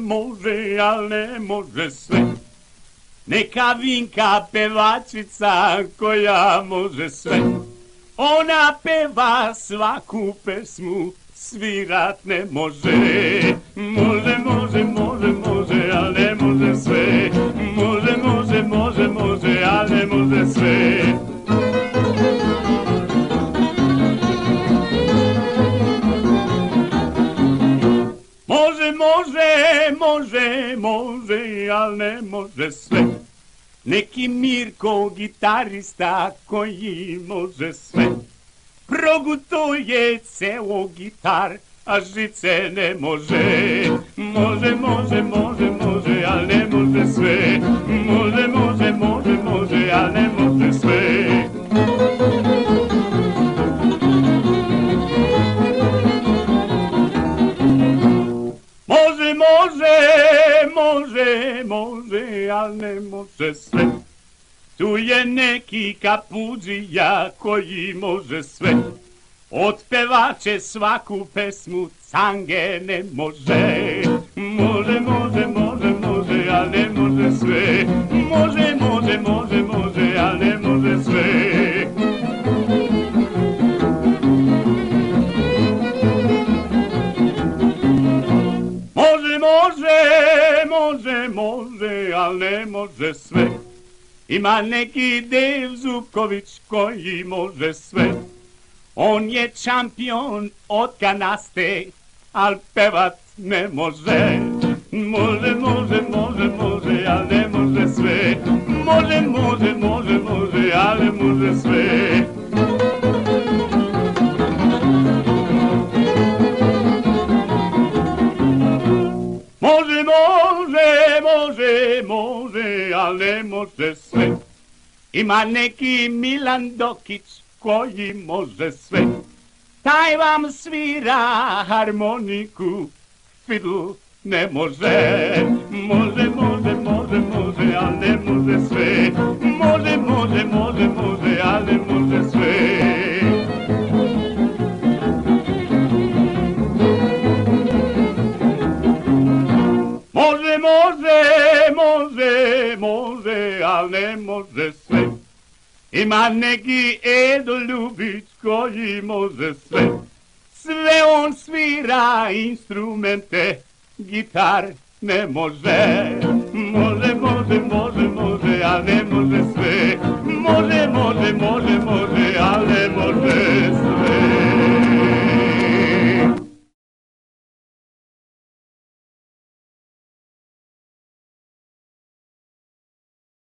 Može, al ne može sve. Neka Vinka pevačica koja može sve. Ona peva svaku pesmu, svirat ne može. Može, al ne može sve. Može, al ne može sve. Može, al ne može sve. Neki Mirko gitarista koji može sve. Progutuje ceo gitar, a žice ne može. Može, al ne može sve. Može, al ne može sve. Može, al ne može sve. Tu je neki kapuđija koji može sve. Otpevaće svaku pesmu, cange ne može. Može, al ne može sve. Može, al ne može sve. Može, al ne može sve. Ima neki Dev Zuković koji može sve. On je šampion od kanaste, al pevat ne može. Može, al ne može sve. Može, al ne može sve. Može, al ne može sve. Ima neki Milan Dokić koji može sve. Taj vam svira harmoniku, fidl ne može. Može, al ne može sve. Može, al ne može sve. Može, al ne može sve. Ima neki Edo Ljubić koji može sve. Sve on svira instrumente, gitar ne može. Može, al ne može sve. Može,